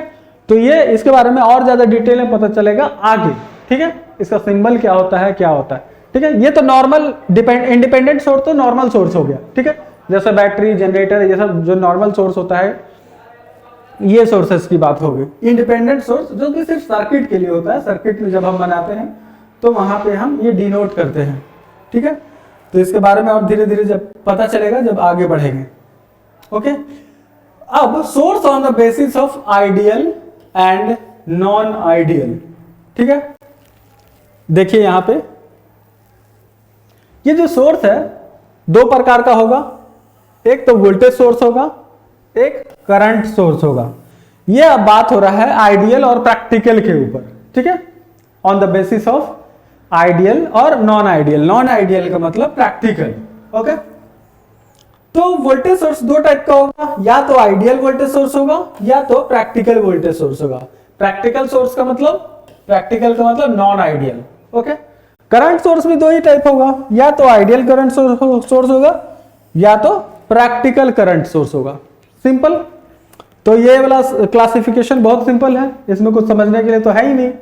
तो ये इसके बारे में और ज्यादा डिटेल में पता चलेगा आगे। ठीक है, इसका सिंबल क्या होता है, क्या होता है। ठीक है, ये तो नॉर्मल इंडिपेंडेंट सोर्स तो नॉर्मल सोर्स हो गया। ठीक है, जैसे बैटरी, जनरेटर, ये सब जो नॉर्मल सोर्स होता है, ये सोर्सेस की बात होगी। इंडिपेंडेंट सोर्स जो कि सिर्फ सर्किट के लिए होता है, सर्किट में जब हम बनाते हैं तो वहां पे हम ये डिनोट करते हैं। ठीक है, तो इसके बारे में और धीरे धीरे जब पता चलेगा जब आगे बढ़ेंगे। ओके, अब source on the basis of ideal and non ideal. ठीक है, देखिए यहां पे ये जो सोर्स है 2 प्रकार का होगा, एक तो वोल्टेज सोर्स होगा, एक करंट सोर्स होगा। ये अब बात हो रहा है आइडियल और प्रैक्टिकल के ऊपर। ठीक है, on the basis of ideal और नॉन आइडियल। नॉन आइडियल का मतलब प्रैक्टिकल। ओके, तो वोल्टेज सोर्स 2 टाइप का होगा, या तो आइडियल वोल्टेज सोर्स होगा या तो प्रैक्टिकल वोल्टेज सोर्स होगा। प्रैक्टिकल सोर्स का मतलब, प्रैक्टिकल का मतलब non ideal. Okay, current source भी 2 ही टाइप होगा, या तो आइडियल करंट सोर्स होगा या तो प्रैक्टिकल करंट सोर्स होगा। सिंपल। तो ये वाला क्लासिफिकेशन बहुत सिंपल है, इसमें कुछ समझने के लिए तो है ही नहीं।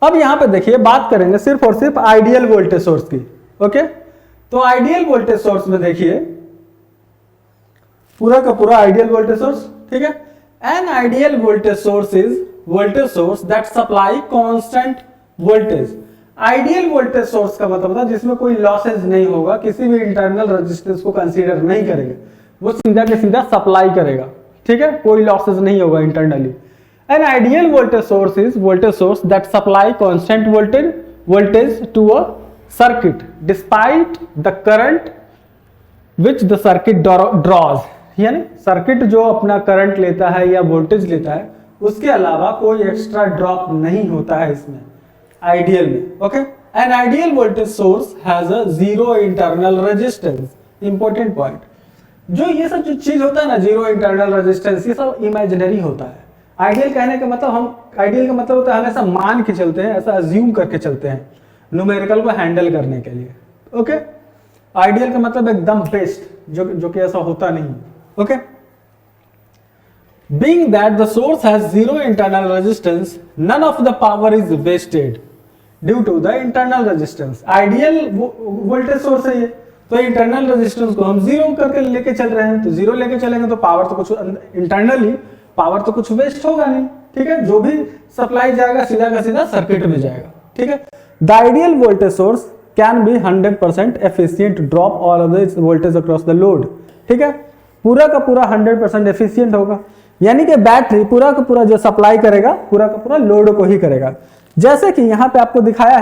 अब यहां पे देखिए बात करेंगे सिर्फ और सिर्फ आइडियल वोल्टेज सोर्स की। ओके, तो आइडियल वोल्टेज सोर्स में देखिए पूरा का पूरा आइडियल वोल्टेज सोर्स। ठीक है, an ideal voltage source is voltage source that supply constant voltage. Ideal voltage source का मतलब होता है जिसमें कोई लॉसेज नहीं होगा, किसी भी इंटरनल रेजिस्टेंस को कंसीडर नहीं करेगा, वो सीधा के सीधा सप्लाई करेगा। ठीक है, कोई लॉसेज नहीं होगा internally. An ideal voltage source is voltage source that supply constant voltage to a circuit despite the current which the circuit draws। यानी सर्किट जो अपना करंट लेता है या वोल्टेज लेता है उसके अलावा कोई एक्स्ट्रा ड्रॉप नहीं होता है इसमें आइडियल में। Okay, an ideal voltage source has a zero internal resistance. Important point, जो ये सब जो चीज होता है ना, जीरो इंटरनल रेजिस्टेंस, ये सब इमेजिनरी होता है। आइडियल कहने का मतलब, हम आइडियल का मतलब होता है हमेशा मान के चलते हैं, ऐसा अज्यूम करके चलते हैं। न्यूमेरिकल को हैंडल करने के लिए। ओके, आइडियल का मतलब एकदम बेस्ट, जो कि ऐसा होता नहीं। Okay, being that the source has zero internal resistance, none of the power is wasted due to the internal resistance। Ideal voltage source है ये, तो इंटरनल रेजिस्टेंस को हम जीरो करके लेके चल रहे हैं, तो जीरो लेके चलेंगे तो पावर तो कुछ इंटरनली पावर तो कुछ वेस्ट होगा नहीं। ठीक है, जो भी सप्लाई जाएगा सीधा का सीधा सर्किट में जाएगा। ठीक है, the ideal voltage source can be 100% efficient drop all of the voltage across the load. ठीक है, पूरा का पूरा 100% एफिशिएंट होगा, यानी कि बैटरी पूरा का पूरा जो सप्लाई करेगा पूरा का पूरा लोड को ही करेगा। जैसे कि यहां पे आपको दिखाया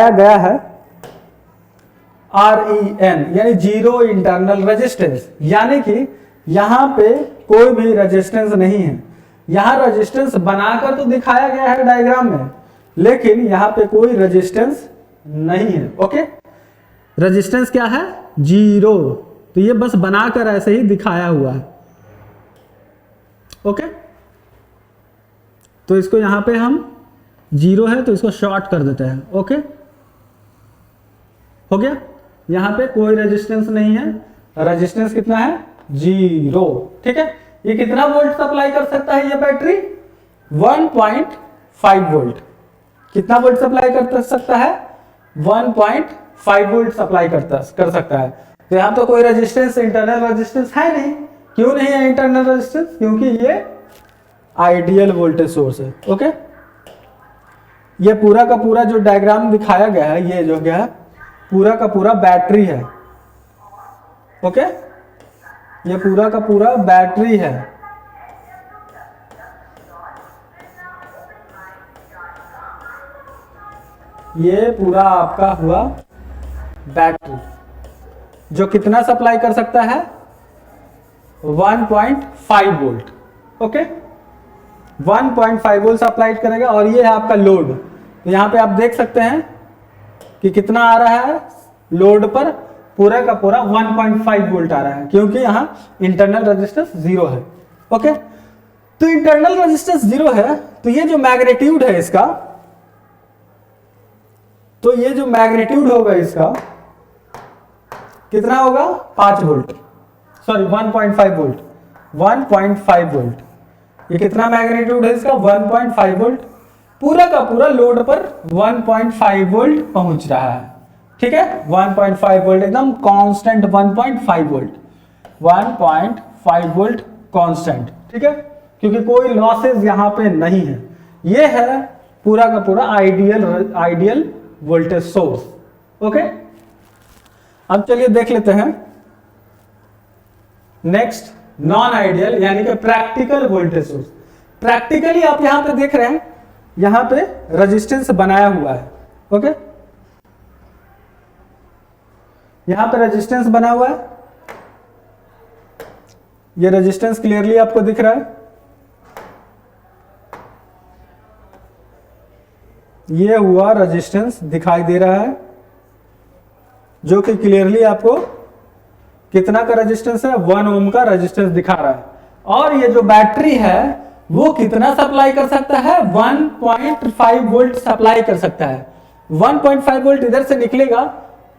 गया है REN यानी जीरो इंटरनल रेजिस्टेंस, यानी कि यहां पे कोई भी रेजिस्टेंस नहीं है। यहां रेजिस्टेंस बनाकर तो दिखाया गया है डायग्राम में, लेकिन यहां पे कोई रेजिस्टेंस नहीं है। ओके, रेजिस्टेंस क्या है? जीरो, तो ये बस बनाकर ऐसे ही दिखाया हुआ है। ओके, तो इसको यहां पे हम जीरो है तो इसको शॉर्ट कर देते हैं। ओके, हो गया, यहां पे कोई रेजिस्टेंस नहीं है, रेजिस्टेंस कितना है? जीरो। ठीक है, ये कितना वोल्ट सप्लाई कर सकता है ये बैटरी? 1.5 वोल्ट। कितना वोल्ट सप्लाई कर सकता है? 1.5 वोल्ट सप्लाई कर सकता है। तो यहां तो कोई रेजिस्टेंस, इंटरनल रेजिस्टेंस है नहीं। क्यों नहीं है इंटरनल रेजिस्टेंस? क्योंकि ये आइडियल वोल्टेज सोर्स है। ओके, ये पूरा का पूरा जो डायग्राम दिखाया गया है, ये जो गया है पूरा का पूरा बैटरी है। ओके, ये पूरा का पूरा बैटरी है। ये पूरा आपका हुआ बैटरी, जो कितना सप्लाई कर सकता है? 1.5 वोल्ट। ओके, 1.5 वोल्ट सप्लाई करेगा। और ये है आपका लोड, तो यहां पे आप देख सकते हैं कि कितना आ रहा है लोड पर? पूरा का पूरा 1.5 वोल्ट आ रहा है, क्योंकि यहां इंटरनल रेजिस्टेंस जीरो है। ओके, तो इंटरनल रेजिस्टेंस जीरो है, तो ये जो मैग्नीट्यूड है इसका, तो ये जो मैग्नीट्यूड होगा इसका कितना होगा? 5 वोल्ट, सॉरी 1.5 वोल्ट। 1.5 वोल्ट, ये कितना मैग्नीट्यूड है इसका? 1.5 वोल्ट। पूरा का पूरा लोड पर 1.5 वोल्ट पहुंच रहा है। ठीक है, 1.5 वोल्ट एकदम कांस्टेंट, 1.5 वोल्ट, 1.5 वोल्ट कांस्टेंट। ठीक है, क्योंकि कोई लॉसेस यहां पे नहीं है। ये है पूरा का पूरा आइडियल वोल्टेज सोर्स। ओके, अब चलिए देख लेते हैं नेक्स्ट नॉन आइडियल यानी कि प्रैक्टिकल वोल्टेज सोर्स। प्रैक्टिकली आप यहां पे देख रहे हैं, यहां पे रेजिस्टेंस बनाया हुआ है। ओके, यहां पे रेजिस्टेंस बना हुआ है, ये रेजिस्टेंस क्लियरली आपको दिख रहा है। ये हुआ रेजिस्टेंस दिखाई दे रहा है, जो कि क्लियरली आपको कितना का रेजिस्टेंस है? 1 ओम का रेजिस्टेंस दिखा रहा है। और ये जो बैटरी है वो कितना सप्लाई कर सकता है? 1.5 वोल्ट सप्लाई कर सकता है। 1.5 वोल्ट इधर से निकलेगा,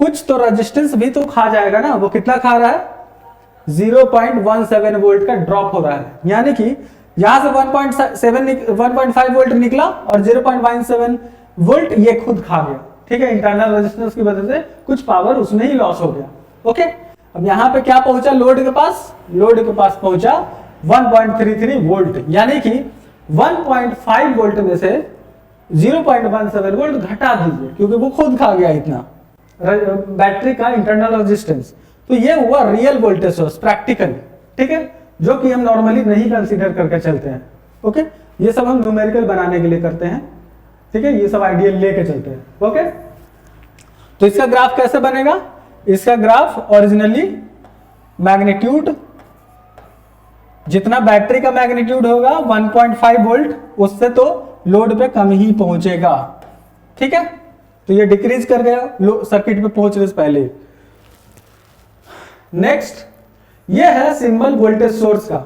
कुछ तो रेजिस्टेंस भी तो खा जाएगा ना। वो कितना खा रहा है? 0.17 वोल्ट का ड्रॉप हो रहा है, यानी कि यहां से 1.5 वोल्ट निकला और 0.17 वोल्ट ये खुद खा गया। ठीक है, इंटरनल रेजिस्टेंस की वजह से कुछ पावर उसमें ही लॉस हो गया। ओके, अब यहां पे क्या पहुंचा लोड के पास? लोड के पास पहुंचा 1.33 वोल्ट, यानी कि 1.5 वोल्ट में से 0.17 वोल्ट घटा दीजिए, क्योंकि वो खुद खा गया इतना बैटरी का इंटरनल रेजिस्टेंस। तो ये हुआ रियल वोल्टेज सोर्स प्रैक्टिकल। ठीक है, जो कि हम नॉर्मली नहीं कंसीडर करके चलते हैं। ओके, ये सब हम न्यूमेरिकल बनाने के लिए करते हैं। ठीक है, ये सब आइडियल लेके चलते हैं। ओके, तो इसका ग्राफ कैसे बनेगा? इसका ग्राफ ओरिजिनली मैग्नीट्यूड, जितना बैटरी का मैग्नीट्यूड होगा 1.5 वोल्ट, उससे तो लोड पे कम ही पहुंचेगा। ठीक है, तो ये डिक्रीज कर गया सर्किट पे पहुंचने से पहले। नेक्स्ट, ये है सिंबल वोल्टेज सोर्स का।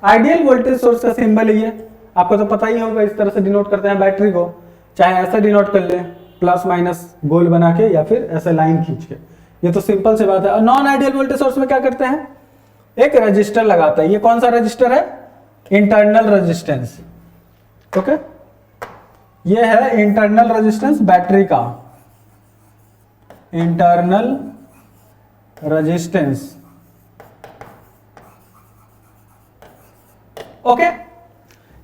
आइडियल वोल्टेज सोर्स का सिंबल ये आपको तो पता ही होगा, इस तरह से डिनोट करते हैं बैटरी को, चाहे ऐसा डिनोट कर लें, प्लस माइनस गोल बना के या फिर ऐसे लाइन खींच के, ये तो सिंपल सी बात है। और नॉन आइडियल वोल्टेज सोर्स में क्या करते हैं, एक रजिस्टर लगाता है। ये कौन सा रजिस्टर है, इंटरनल रेजिस्टेंस। ओके, ये है इंटरनल रेजिस्टेंस बैटरी का, इंटरनल रेजिस्टेंस। ओके,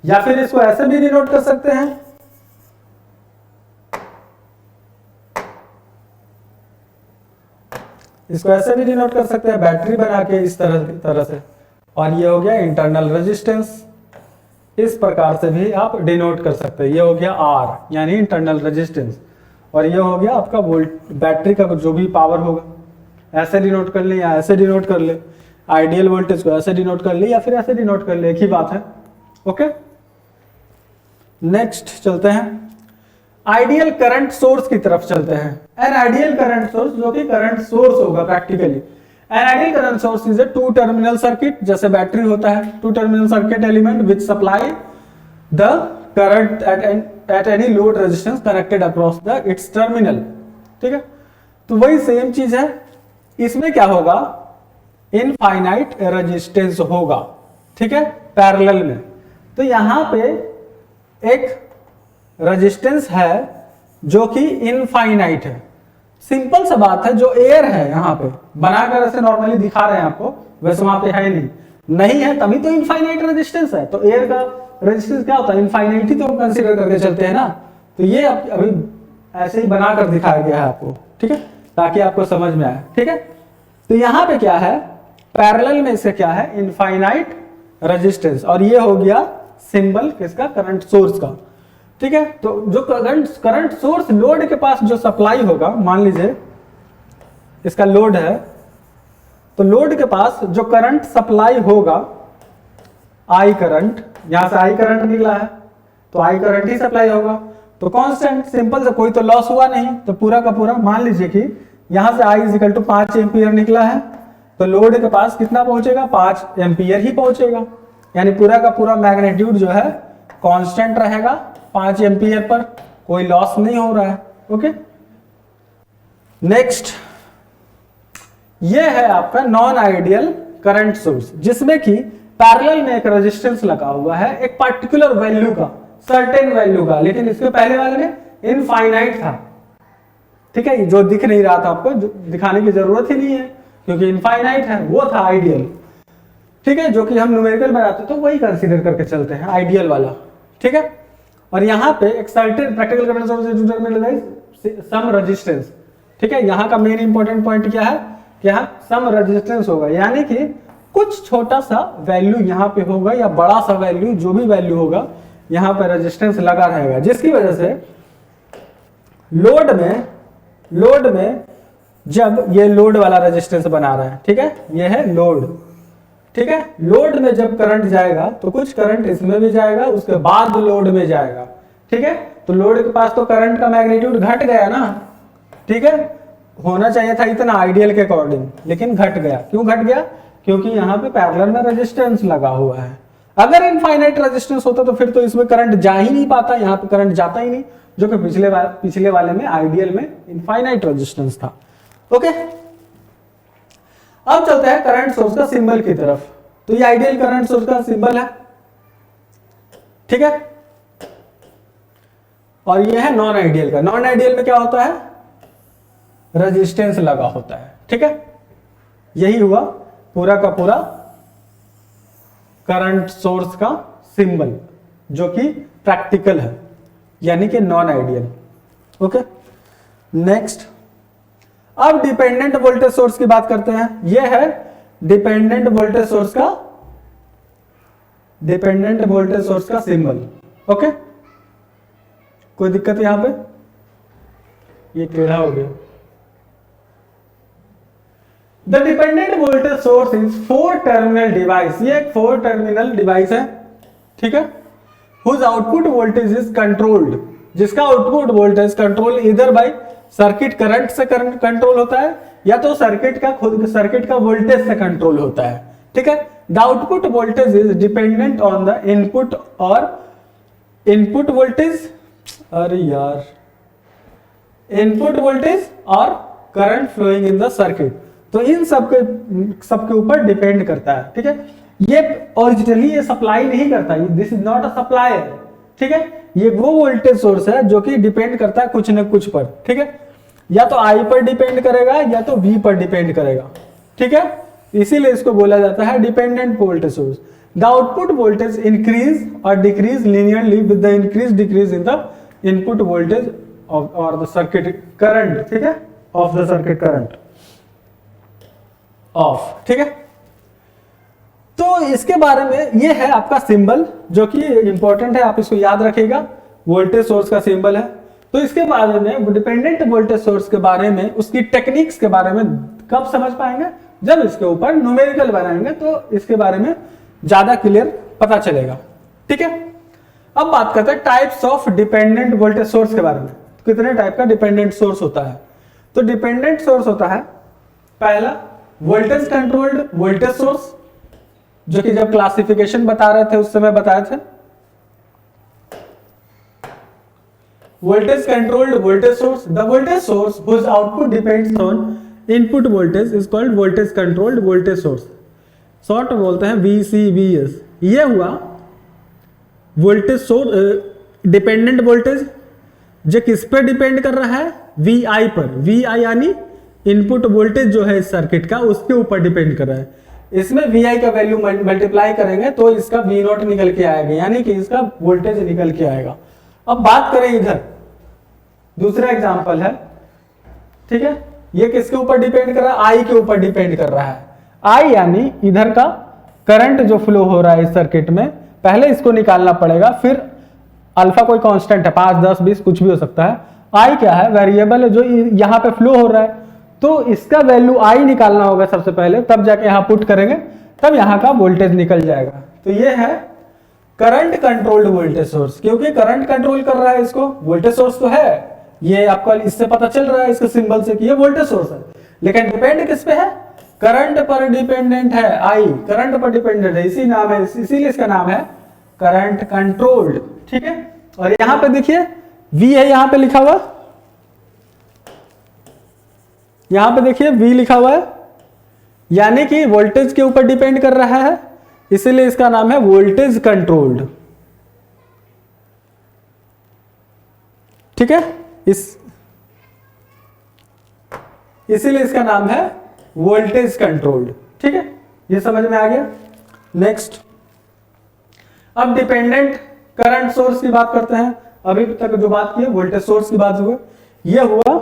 या फिर इसको ऐसे भी डिनोट कर सकते हैं, इसको ऐसे भी डिनोट कर सकते हैं, बैटरी बना के इस तरह से, और ये हो गया इंटरनल रेजिस्टेंस। इस प्रकार से भी आप डिनोट कर सकते हैं। ये हो गया R यानी इंटरनल रेजिस्टेंस, और ये हो गया आपका बैटरी का जो भी पावर होगा। ऐसे डिनोट कर ले या ऐसे डिनोट कर ले, आइडियल वोल्टेज को ऐसे डिनोट कर ले या फिर ऐसे डिनोट कर ले, एक ही बात है। ओके, नेक्स्ट चलते हैं आइडियल करंट सोर्स की तरफ चलते हैं। एन आइडियल करंट सोर्स, जो कि करंट सोर्स होगा practically, an ideal current source is a two terminal circuit, जैसे बैटरी होता है, two terminal circuit element which supply the current at any load resistance connected across the its terminal. ठीक है, तो वही सेम चीज है, इसमें क्या होगा, इनफाइनाइट रेजिस्टेंस होगा। ठीक है, पैरेलल में। तो यहां पे एक रेजिस्टेंस है जो कि इनफाइनाइट है। सिंपल सा बात है, जो एयर है यहां पे बनाकर ऐसे नॉर्मली दिखा रहे हैं आपको, वैसे वहां पे है नहीं है, तभी तो इनफाइनाइट रेजिस्टेंस है। तो एयर का रेजिस्टेंस क्या होता है, इनफाइनाइट ही तो हम कंसीडर करके चलते हैं ना। तो ये अभी ऐसे ही बनाकर दिखाया गया है आपको, ठीक है, ताकि आपको समझ में आए। ठीक है, तो यहां पे क्या है, पैरेलल में इसका क्या है, इनफाइनाइट रेजिस्टेंस, और ये हो गया सिंबल किसका, करंट सोर्स का। ठीक है, तो जो करंट सोर्स लोड के पास जो सप्लाई होगा, मान लीजिए इसका लोड है, तो लोड के पास जो करंट सप्लाई होगा, आई करंट, यहां से आई करंट निकला है तो आई करंट ही सप्लाई होगा। तो कांस्टेंट, सिंपल से, कोई तो लॉस हुआ नहीं, तो पूरा का पूरा मान लीजिए कि यहां से आई इक्वल टू 5 एम्पियर निकला है, तो लोड के पास कितना पहुंचेगा, 5 एम्पियर ही पहुंचेगा, यानी पूरा का पूरा मैग्नीट्यूड जो है कांस्टेंट रहेगा 5 एम्पियर पर, कोई लॉस नहीं हो रहा है। ओके, नेक्स्ट ये है आपका नॉन आइडियल करंट सोर्स, जिसमें कि पैरेलल में एक रेजिस्टेंस लगा हुआ है एक पर्टिकुलर वैल्यू का, सर्टेन वैल्यू का, लेकिन इसके पहले वाले में इनफाइनाइट था। ठीक है, जो दिख नहीं रहा था आपको, दिखाने की जरूरत ही नहीं है क्योंकि इनफाइनाइट है, वो था आइडियल। ठीक है, जो कि हम न्यूमेरिकल बनाते तो वही कंसीडर करके चलते हैं, आइडियल वाला। ठीक है, और यहाँ पे एक certain practical current source some resistance. ठीक है, यहाँ का मेन इंपॉर्टेंट पॉइंट क्या है कि यहाँ सम रेजिस्टेंस होगा, यानी कि कुछ छोटा सा वैल्यू यहाँ पे होगा या बड़ा सा वैल्यू, जो भी वैल्यू होगा यहाँ पे रेजिस्टेंस लगा रहेगा, जिसकी वजह से लोड में जब ये लोड वाला रेजिस्टेंस बना रहा है, ठीक है, ये है लोड। ठीक है, लोड में जब करंट जाएगा तो कुछ करंट इसमें भी जाएगा, उसके बाद लोड में जाएगा। ठीक है, तो लोड के पास तो करंट का मैग्नीट्यूड घट गया ना। ठीक है, होना चाहिए था इतना आइडियल के अकॉर्डिंग, लेकिन घट गया। क्यों घट गया, क्योंकि यहाँ पे पैरेलल में रेजिस्टेंस लगा हुआ है। अगर इनफाइनाइट रेजिस्टेंस होता तो फिर तो इसमें करंट जा ही नहीं पाता, यहाँ पे करंट जाता ही नहीं, जो कि पिछले वाले में आइडियल में इनफाइनाइट रेजिस्टेंस था। ओके, अब चलते हैं करंट सोर्स का सिंबल की तरफ। तो ये आइडियल करंट सोर्स का सिंबल है। ठीक है, और ये है नॉन आइडियल का। नॉन आइडियल में क्या होता है, रेजिस्टेंस लगा होता है। ठीक है, यही हुआ पूरा का पूरा करंट सोर्स का सिंबल, जो कि प्रैक्टिकल है, यानी कि नॉन आइडियल। ओके, नेक्स्ट अब डिपेंडेंट वोल्टेज सोर्स की बात करते हैं। यह है डिपेंडेंट वोल्टेज सोर्स का सिंबल। ओके, कोई दिक्कत यहां पे, ये टेढ़ा हो गया। The dependent voltage source is 4 terminal device, ये एक 4 टर्मिनल डिवाइस है। ठीक है, whose output voltage is controlled, जिसका आउटपुट वोल्टेज कंट्रोल इधर बाय सर्किट करंट से कंट्रोल होता है, या तो सर्किट का वोल्टेज से कंट्रोल होता है। ठीक है, the output voltage is dependent on the input और इनपुट वोल्टेज, अरे यार इनपुट वोल्टेज और current flowing in the circuit. तो इन सबके ऊपर डिपेंड करता है, ठीक है। ये ओरिजिनली ये सप्लाई नहीं करता, this is not a supplier, ठीक है। ये वो वोल्टेज सोर्स है जो कि डिपेंड करता है कुछ न कुछ पर, ठीक है। या तो आई पर डिपेंड करेगा या तो वी पर डिपेंड करेगा, ठीक है। इसीलिए इसको बोला जाता है dependent voltage source. The output voltage increase और decrease linearly with the increase decrease in the input voltage और द सर्किट करंट, ठीक है, of the circuit current of, ठीक है। तो इसके बारे में ये है आपका सिंबल जो कि इंपॉर्टेंट है, आप इसको याद रखिएगा, वोल्टेज सोर्स का सिंबल है। तो इसके बारे में डिपेंडेंट वोल्टेज सोर्स के बारे में, उसकी टेक्निक्स के बारे में कब समझ पाएंगे, जब इसके ऊपर न्यूमेरिकल बनाएंगे तो इसके बारे में ज्यादा क्लियर पता चलेगा, ठीक है। अब बात करते हैं types of dependent voltage source के बारे में। कितने टाइप का डिपेंडेंट सोर्स होता है? तो डिपेंडेंट सोर्स होता है पहला वोल्टेज कंट्रोल्ड वोल्टेज सोर्स, जो कि जब क्लासिफिकेशन बता रहे थे उस समय बताए थे। Voltage controlled voltage source, the voltage source whose output depends on input voltage is called voltage controlled voltage source, short बोलते हैं VCVS। ये हुआ वोल्टेज सोर्स डिपेंडेंट वोल्टेज, जो किस पे डिपेंड कर रहा है? VI पर। VI यानी इनपुट वोल्टेज जो है इस सर्किट का, उसके ऊपर डिपेंड कर रहा है। इसमें VI का वैल्यू मल्टीप्लाई करेंगे तो इसका V0 निकल के आएगा, यानी कि इसका वोल्टेज निकल के आएगा। अब बात करें इधर, दूसरा एग्जांपल है, ठीक है। ये किसके ऊपर डिपेंड कर रहा है? I के ऊपर डिपेंड कर रहा है। I यानी इधर का करंट जो फ्लो हो रहा है इस सर्किट में, पहले इसको निकालना पड़ेगा, फिर अल्फा कोई कांस्टेंट है, 5, 10, 20 कुछ भी हो सकता है। I क्या है? वेरिएबल है जो यहाँ पे फ्लो हो रहा है, तो इसका वैल्यू I निकालना होगा सबसे पहले, तब जाके यहाँ पुट करेंगे, तब यहाँ का वोल्टेज निकल जाएगा। तो ये है करंट कंट्रोल्ड वोल्टेज सोर्स, क्योंकि करंट कंट्रोल कर रहा है इसको, वोल्टेज सोर्स तो है, ये आपको इससे पता चल रहा है इसके सिंबल से कि ये वोल्टेज सोर्स है, लेकिन डिपेंड किस पे है? करंट पर डिपेंडेंट है। I करंट पर डिपेंडेंट है, इसी नाम है, इसीलिए इसका नाम है करंट कंट्रोल्ड, ठीक है। और यहां पे देखिए V है, यहां पे लिखा हुआ, यहां पे देखिए V लिखा हुआ है, यानी कि वोल्टेज के ऊपर डिपेंड कर रहा है, इसीलिए इसका नाम है वोल्टेज कंट्रोल्ड, ठीक है। इसीलिए इसका नाम है वोल्टेज कंट्रोल्ड, ठीक है। ये समझ में आ गया। नेक्स्ट, अब डिपेंडेंट करंट सोर्स की बात करते हैं। अभी तक जो बात की वोल्टेज सोर्स की बात हुआ, ये हुआ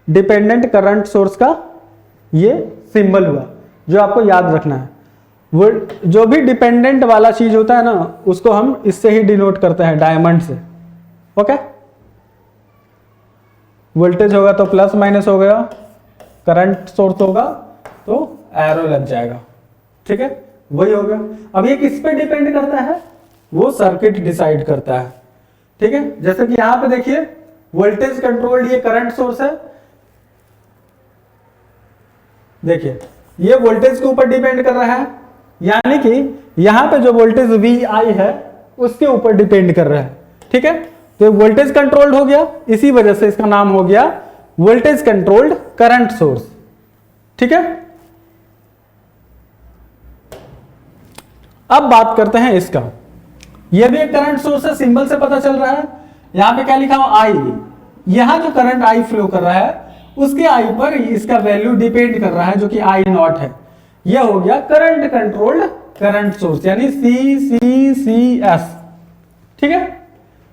डिपेंडेंट करंट सोर्स का ये सिंबल हुआ, जो आपको याद रखना है। वो जो भी डिपेंडेंट वाला चीज होता है ना, उसको हम इससे ही डिनोट करते हैं, डायमंड से, ओके। वोल्टेज होगा तो प्लस माइनस हो गया, करंट सोर्स होगा तो एरो लग जाएगा, ठीक है, वही हो गया। अब ये किस पे डिपेंड करता है? वो सर्किट डिसाइड करता है, ठीक है। जैसे कि यहां पे देखिए वोल्टेज कंट्रोल्ड ये करंट सोर्स है, देखिए ये वोल्टेज के ऊपर डिपेंड कर रहा है, यानी कि यहां पे जो वोल्टेज VI है उसके ऊपर डिपेंड कर रहा है, ठीक है। तो वोल्टेज कंट्रोल्ड हो गया, इसी वजह से इसका नाम हो गया वोल्टेज कंट्रोल्ड करंट सोर्स, ठीक है। अब बात करते हैं इसका, यह भी एक करंट सोर्स है, सिंबल से पता चल रहा है। यहां पे क्या लिखा हुआ? I। यहां जो करंट I फ्लो कर रहा है उसके I पर इसका वैल्यू डिपेंड कर रहा है, जो कि I0 है। यह हो गया करंट कंट्रोल्ड करंट सोर्स, यानी CCCS, ठीक है।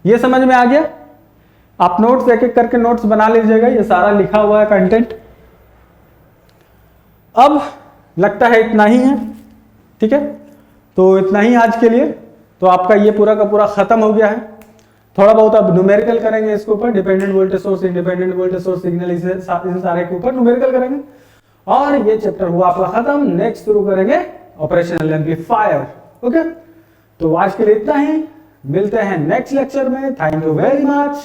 यह समझ में आ गया। आप नोट्स एक एक करके नोट्स बना लीजिएगा, ये सारा लिखा हुआ है कंटेंट। अब लगता है इतना ही है, ठीक है। तो इतना ही आज के लिए, तो आपका ये पूरा का पूरा खत्म हो गया है। थोड़ा बहुत अब न्यूमेरिकल करेंगे इसके ऊपर, dependent voltage source, independent voltage source, signal, इसे सारे के ऊपर न्यूमेरिकल करेंगे, और ये चैप्टर हुआ आपका खत्म। नेक्स्ट शुरू करेंगे ऑपरेशनल एम्पलीफायर, ओके। तो आज के लिए इतना ही, मिलते हैं नेक्स्ट लेक्चर में। Thank you very much.